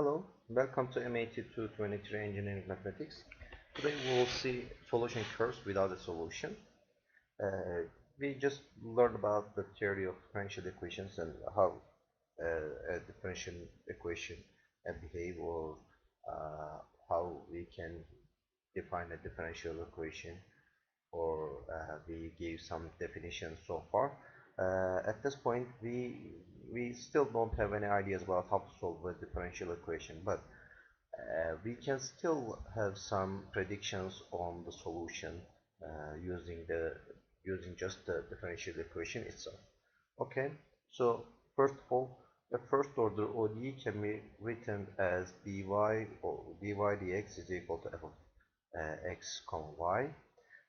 Hello, welcome to MAT 223 Engineering Mathematics. Today we will see solution curves without a solution. We just learned about the theory of differential equations and how a differential equation behave, or how we can define a differential equation, or we gave some definitions so far. At this point, we still don't have any ideas about how to solve a differential equation, but we can still have some predictions on the solution using just the differential equation itself. Okay, so first of all, the first order ODE can be written as dy or dy dx is equal to f of x comma y.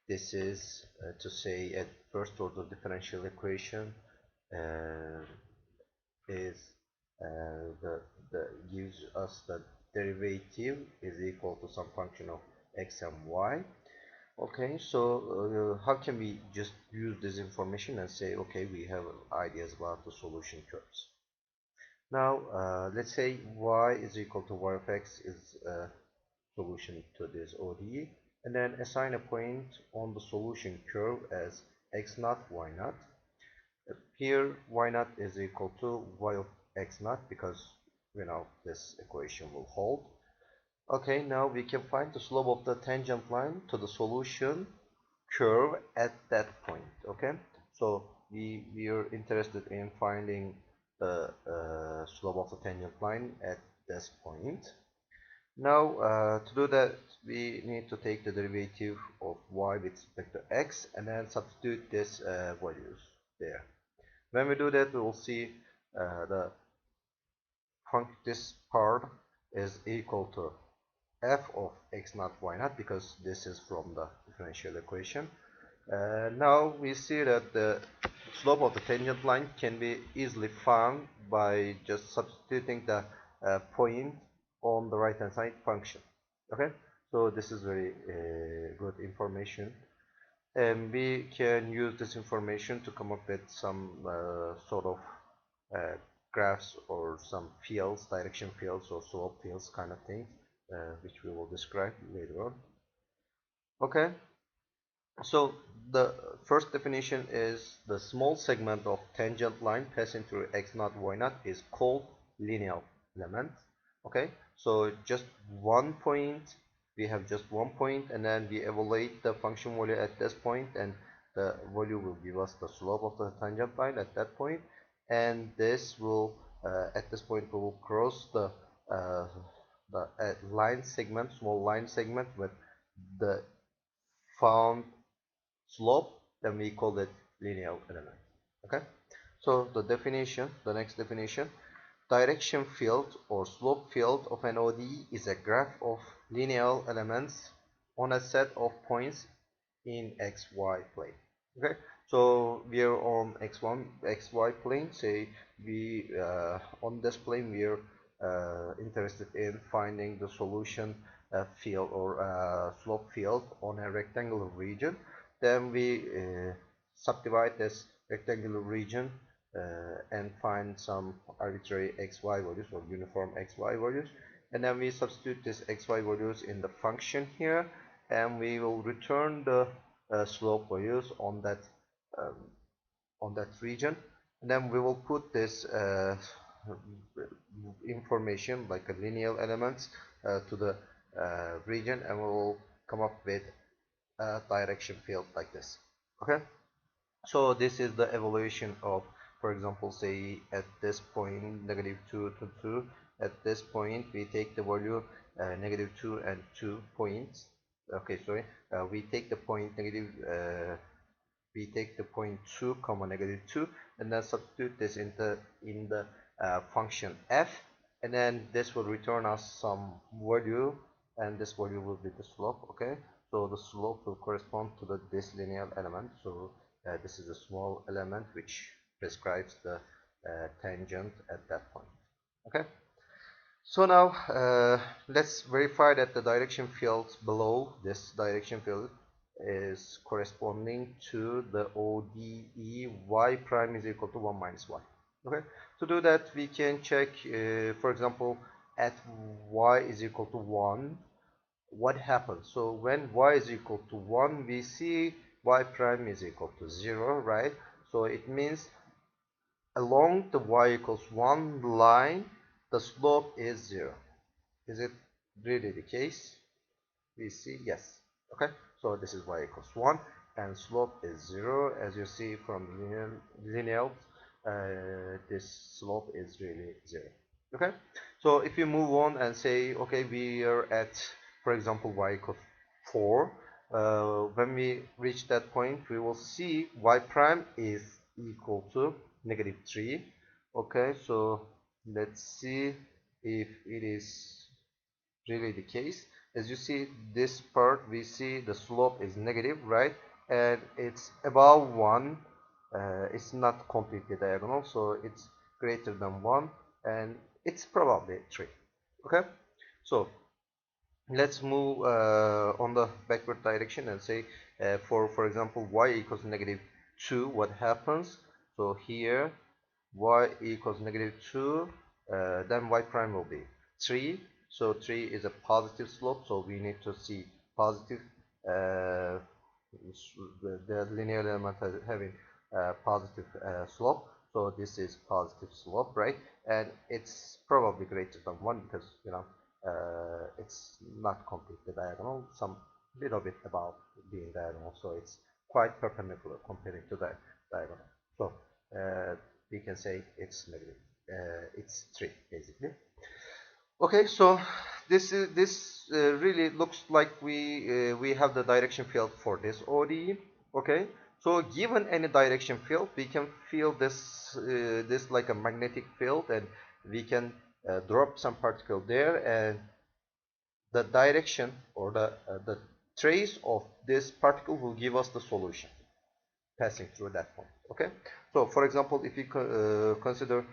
This is to say a first order differential equation uh, is the gives us the derivative is equal to some function of x and y. Okay, so how can we just use this information and say, okay, we have ideas about the solution curves. Now let's say y is equal to y of x is a solution to this ODE, and then assign a point on the solution curve as x naught y naught. Here y naught is equal to y of x naught, because this equation will hold. Okay, now we can find the slope of the tangent line to the solution curve at that point. Okay, so we are interested in finding the slope of the tangent line at this point. Now to do that, we need to take the derivative of y with respect to x and then substitute this values there. When we do that, we will see this part is equal to f of x naught y naught, because this is from the differential equation. Now we see that the slope of the tangent line can be easily found by just substituting the point on the right hand side function. Okay, so this is very good information, and we can use this information to come up with some sort of graphs or some fields, direction fields or slope fields kind of things, which we will describe later on. Okay, so the first definition is the small segment of tangent line passing through x naught y naught is called linear element. Okay, so just one point, we have just one point, and then we evaluate the function value at this point, and the value will give us the slope of the tangent line at that point, and this will at this point we will cross the line segment, small line segment with the found slope, then we call it linear element. Okay, so the next definition, direction field or slope field of an ODE is a graph of linear elements on a set of points in xy plane. Okay, so we are on x1 xy plane. Say we on this plane we are interested in finding the solution field or slope field on a rectangular region. Then we subdivide this rectangular region and find some arbitrary xy values or uniform xy values, and then we substitute this xy values in the function here, and we will return the slope values on that region, and then we will put this information like a linear elements to the region, and we will come up with a direction field like this. Okay, so this is the evaluation of, for example, say at this point -2 to 2. At this point we take the value -2 and 2 points. Okay, sorry, we take the point we take the point 2 comma -2, and then substitute this in the function f, and then this will return us some value, and this value will be the slope. Okay, so the slope will correspond to this linear element. So this is a small element which prescribes the tangent at that point. Okay, so now let's verify that the direction field below this direction field is corresponding to the ODE y prime is equal to 1 minus y. Okay, to do that we can check, for example, at y is equal to 1, what happens? So when y is equal to 1, we see y prime is equal to 0, right? So it means along the y equals 1 line, the slope is 0. Is it really the case? We see yes. Okay, so this is y equals 1 and slope is 0. As you see from lineals, this slope is really 0. Okay, so if you move on and say, okay, we are at, for example, y equals 4. When we reach that point, we will see y prime is equal to negative 3. Okay, so let's see if it is really the case. As you see this part, we see the slope is negative, right? And it's above 1. It's not completely diagonal, so it's greater than 1, and it's probably 3. Okay, so let's move on the backward direction and say for example y equals negative 2, what happens? So here y equals negative 2, then y prime will be 3. So 3 is a positive slope, so we need to see positive, the linear element having positive slope. So this is positive slope, right? And it's probably greater than 1 because, you know, it's not completely diagonal, some little bit above being diagonal, so it's quite perpendicular comparing to the diagonal. So we can say it's negative, it's 3 basically. Okay, so this really looks like we have the direction field for this ODE. Okay, so given any direction field, we can feel this like a magnetic field, and we can drop some particle there, and the direction or the trace of this particle will give us the solution passing through that point. Okay, so for example, if you consider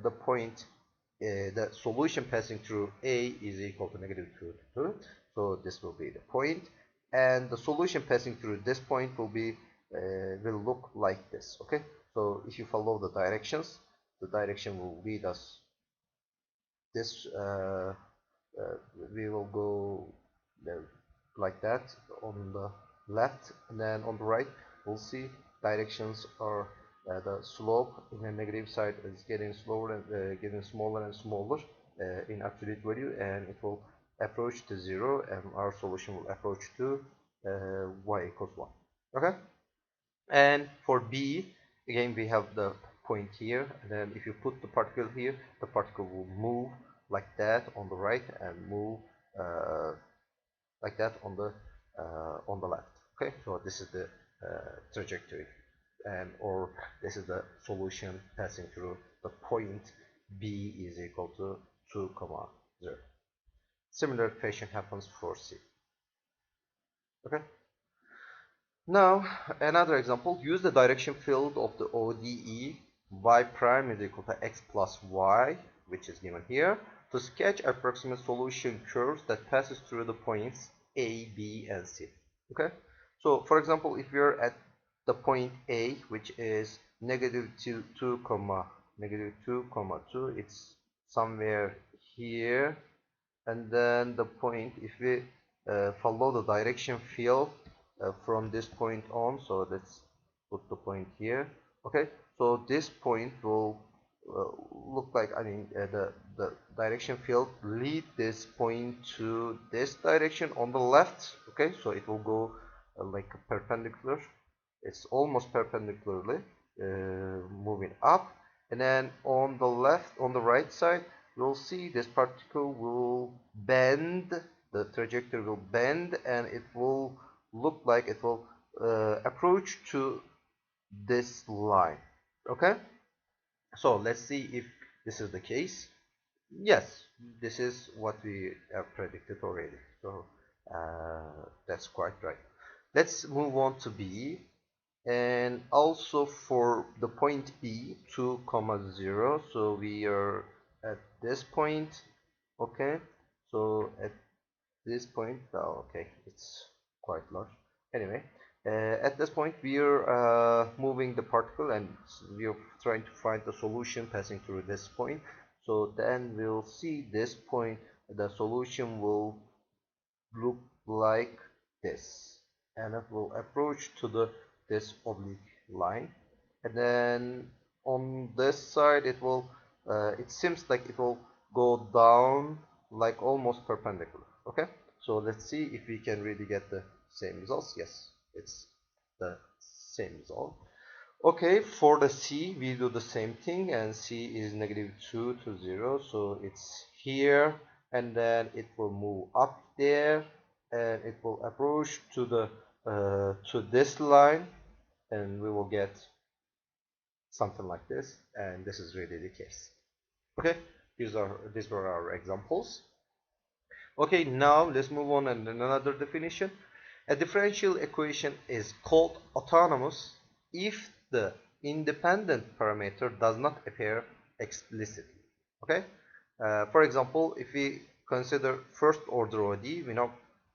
the point, the solution passing through A is equal to negative 2, 2, so this will be the point, and the solution passing through this point will look like this. Okay, so if you follow the directions, the direction will lead us this. We will go like that on the left, and then on the right we'll see directions are the slope in the negative side is getting slower and getting smaller and smaller in absolute value, and it will approach to 0, and our solution will approach to y equals 1. Okay, and for B, again we have the point here, and then if you put the particle here, the particle will move like that on the right and move like that on the left. Okay, so this is the trajectory, and or this is the solution passing through the point B is equal to 2, 0. Similar fashion happens for C. Okay, now another example, use the direction field of the ODE y prime is equal to x plus y, which is given here, to sketch approximate solution curves that passes through the points A, B, and C. Okay, so for example, if you're at the point A, which is negative 2, 2, negative 2, 2, it's somewhere here, and then the point, if we follow the direction field from this point on, so let's put the point here. Okay, so this point will look like, I mean, the direction field lead this point to this direction on the left. Okay, so it will go like perpendicular, it's almost perpendicularly moving up, and then on the left, on the right side, you'll see this particle will bend, the trajectory will bend, and it will look like it will approach to this line. Okay, so let's see if this is the case. Yes, this is what we have predicted already, so that's quite right. Let's move on to B, and also for the point B, 2, 0, so we are at this point. Okay, so at this point, oh, okay, it's quite large. Anyway, at this point we are moving the particle, and we are trying to find the solution passing through this point. So then we'll see this point, the solution will look like this, and it will approach to this oblique line, and then on this side it seems like it will go down like almost perpendicular. Okay, so let's see if we can really get the same results. Yes, it's the same result. Okay, for the C we do the same thing, and C is -2 to 0, so it's here, and then it will move up there, and it will approach to this line, and we will get something like this, and this is really the case. Okay, these were our examples. Okay, now let's move on and another definition. A differential equation is called autonomous if the independent parameter does not appear explicitly. Okay, for example, if we consider first order ODE, we know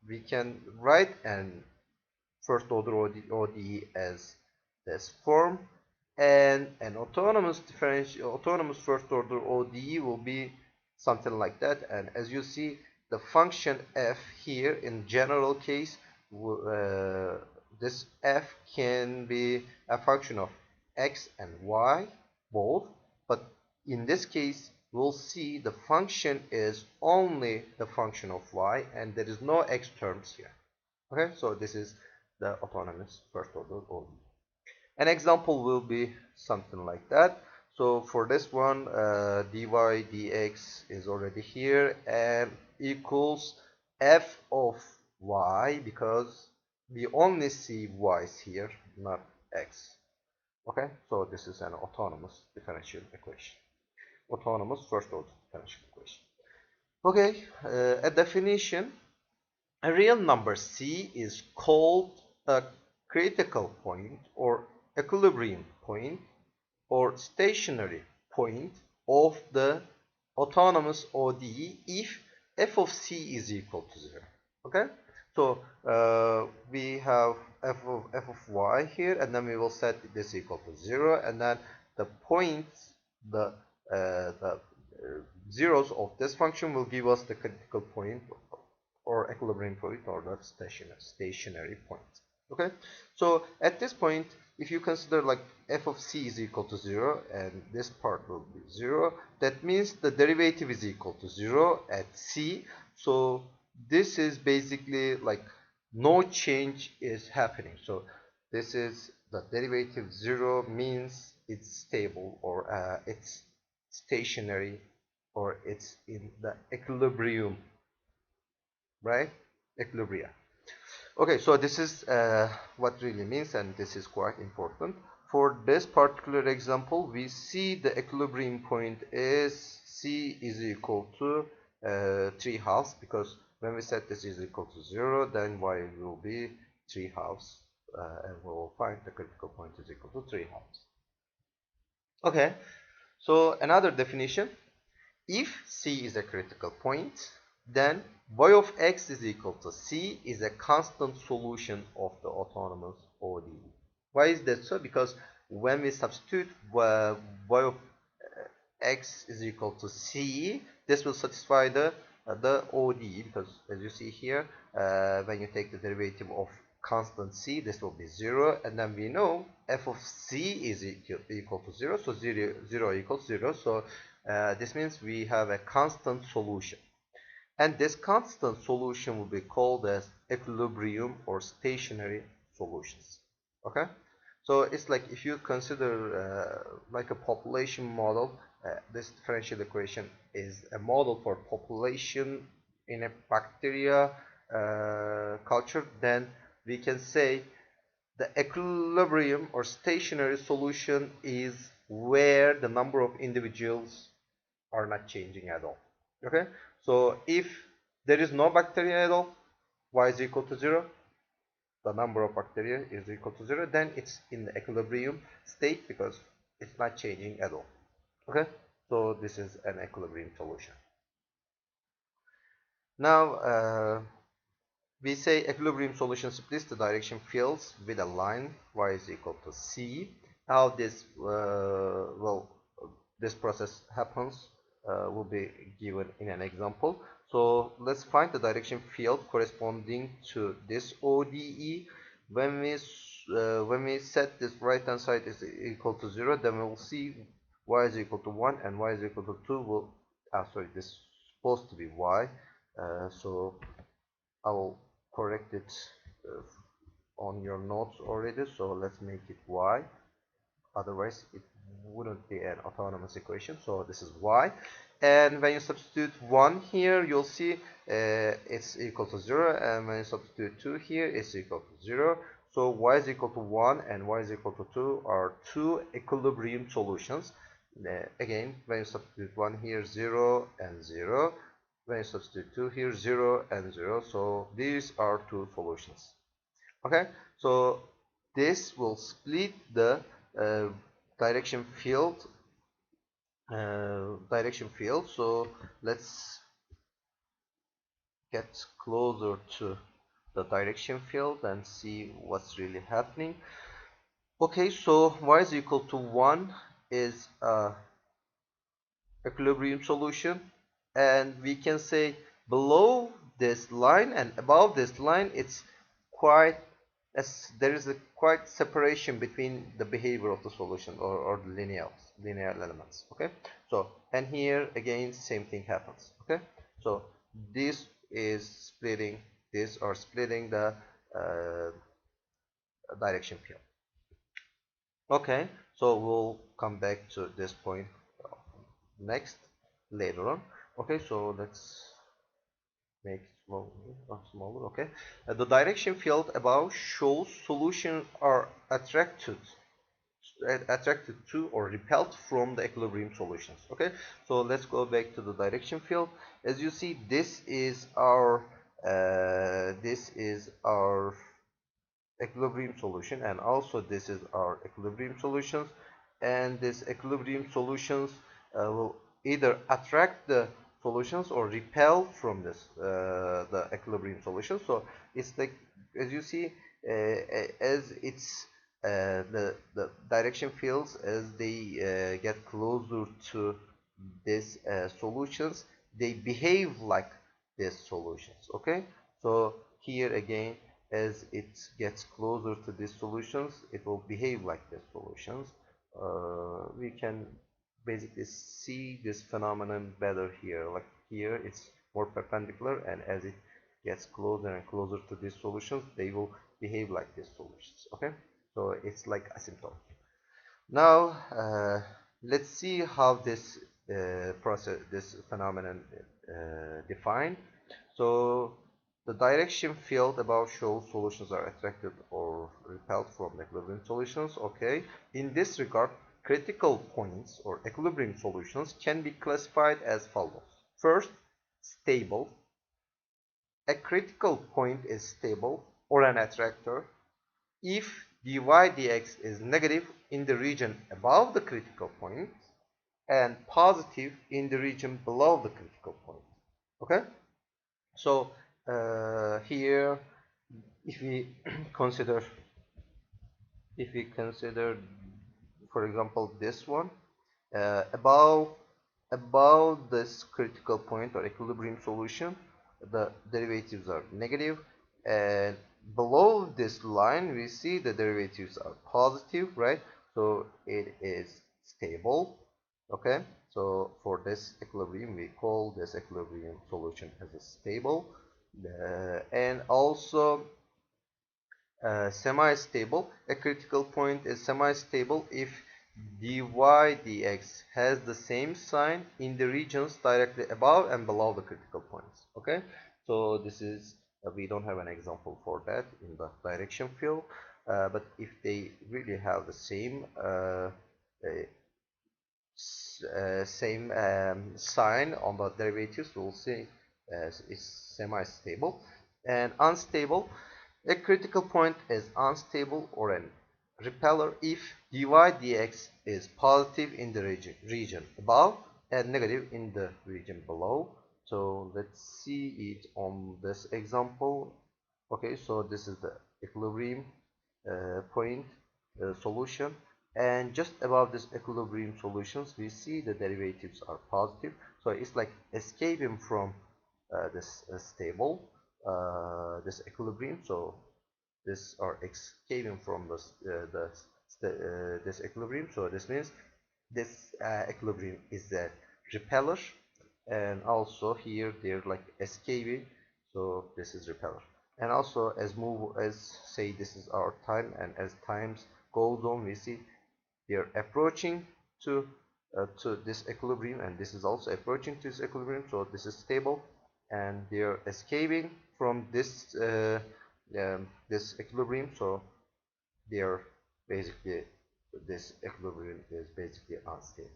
we can write an first order ODE as this form, and an autonomous first order ODE will be something like that. And as you see, the function f here in general case, this f can be a function of x and y both, but in this case we'll see the function is only the function of y, and there is no x terms here. Okay, so this is the autonomous first order ODE. An example will be something like that. So for this one, dy dx is already here and equals f of y, because we only see y's here, not x. Okay, so this is an autonomous differential equation. Autonomous first order differential equation. Okay, a definition. A real number C is called a critical point or equilibrium point or stationary point of the autonomous ODE if f of C is equal to 0. Okay, so we have f of y here, and then we will set this equal to 0, and then the points, the zeros of this function will give us the critical point or equilibrium point or the stationary point. Okay, so at this point, if you consider like f of c is equal to 0 and this part will be 0, that means the derivative is equal to 0 at c. So this is basically like no change is happening. So this is the derivative 0 means it's stable, or it's stationary, or it's in the equilibrium, right? Equilibria. Okay, so this is what really means, and this is quite important. For this particular example, we see the equilibrium point is c is equal to 3/2, because when we set this is equal to 0, then y will be 3/2, and we will find the critical point is equal to 3/2. Okay, so another definition: if c is a critical point, then y of x is equal to c is a constant solution of the autonomous ODE. Why is that so? Because when we substitute y of x is equal to c, this will satisfy the ODE, because as you see here, when you take the derivative of constant c, this will be 0, and then we know f of c is equal to 0, so 0 equals 0, so this means we have a constant solution, and this constant solution will be called as equilibrium or stationary solutions. Okay, so it's like if you consider like a population model, this differential equation is a model for population in a bacteria culture, then we can say the equilibrium or stationary solution is where the number of individuals are not changing at all. Okay, so if there is no bacteria at all, y is equal to 0, the number of bacteria is equal to 0, then it's in the equilibrium state because it's not changing at all. Okay, so this is an equilibrium solution. Now we say equilibrium solution splits the direction fields with a line y is equal to c. How this this process happens? will be given in an example. So let's find the direction field corresponding to this ODE. When we set this right hand side is equal to 0, then we will see y is equal to 1 and y is equal to 2 will, sorry, this is supposed to be y. So I will correct it on your notes already, so let's make it y, otherwise it wouldn't be an autonomous equation. So this is y, and when you substitute 1 here, you'll see it's equal to 0, and when you substitute 2 here, it's equal to 0. So y is equal to 1 and y is equal to 2 are two equilibrium solutions. Again, when you substitute 1 here, 0 and 0. When you substitute 2 here, 0 and 0. So these are two solutions. Okay, so this will split the uh, direction field. So let's get closer to the direction field and see what's really happening. Okay, so y is equal to 1 is a equilibrium solution, and we can say below this line and above this line it's quite as there is a quite separation between the behavior of the solution, or the linear elements. Okay, so and here again same thing happens. Okay, so this is splitting this, or splitting the direction field. Okay, so we'll come back to this point next later on. Okay, so let's make it smaller. Okay, the direction field above shows solutions are attracted to or repelled from the equilibrium solutions. Okay, so let's go back to the direction field. As you see, this is our equilibrium solution, and also this is our equilibrium solutions, and this equilibrium solutions will either attract the solutions or repel from this the equilibrium solution. So it's like, as you see, as it's the direction fields, as they get closer to these solutions, they behave like these solutions. Okay, so here again, as it gets closer to these solutions, it will behave like these solutions. We can basically see this phenomenon better here. Like here, it's more perpendicular, and as it gets closer and closer to these solutions, they will behave like these solutions. Okay, so it's like asymptote. Now let's see how this this phenomenon defined. So the direction field above shows solutions are attracted or repelled from equilibrium solutions. Okay, in this regard, critical points or equilibrium solutions can be classified as follows. First, stable. A critical point is stable, or an attractor, if dy dx is negative in the region above the critical point and positive in the region below the critical point. Okay, so here, if we consider for example this one, above this critical point or equilibrium solution, the derivatives are negative, and below this line we see the derivatives are positive, right? So it is stable. Okay, so for this equilibrium, we call this equilibrium solution as a stable, and also semi-stable. A critical point is semi-stable if dy dx has the same sign in the regions directly above and below the critical points. Okay, so this is we don't have an example for that in the direction field, but if they really have the same sign on the derivatives, we'll see it's semi-stable. And unstable, a critical point is unstable or a repeller if dy dx is positive in the region above and negative in the region below. So let's see it on this example. Okay, so this is the equilibrium point solution, and just above this equilibrium solutions we see the derivatives are positive. So it's like escaping from this stable, this equilibrium. So this are escaping from this equilibrium. So this means this equilibrium is the repeller, and also here they're like escaping, so this is repeller. And also as say this is our time, and as times goes on we see they're approaching to this equilibrium, and this is also approaching to this equilibrium, so this is stable, and they're escaping from this equilibrium, so they are basically, this equilibrium is basically unstable.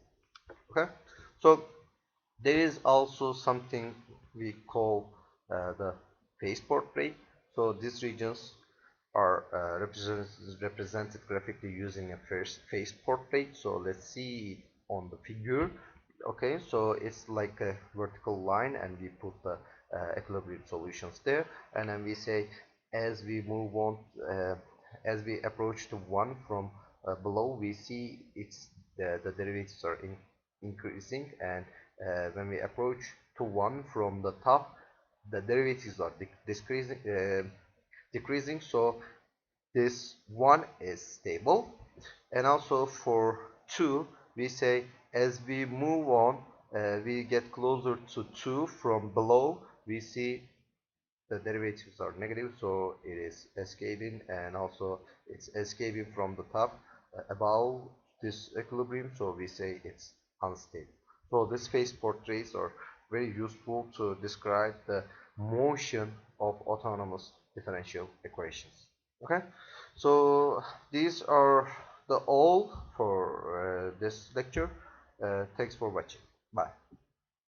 Okay, so there is also something we call the phase portrait. So these regions are represented graphically using a phase portrait. So let's see it on the figure. Okay, so it's like a vertical line, and we put the equilibrium solutions there, and then we say as we move on, as we approach to 1 from below, we see the derivatives are increasing, and when we approach to 1 from the top, the derivatives are decreasing, so this 1 is stable. And also for 2, we say as we move on, we get closer to 2 from below, we see the derivatives are negative, so it is escaping, and also it's escaping from the top above this equilibrium, so we say it's unstable. So these phase portraits are very useful to describe the motion of autonomous differential equations. Okay, so these are the all for this lecture. Thanks for watching. Bye.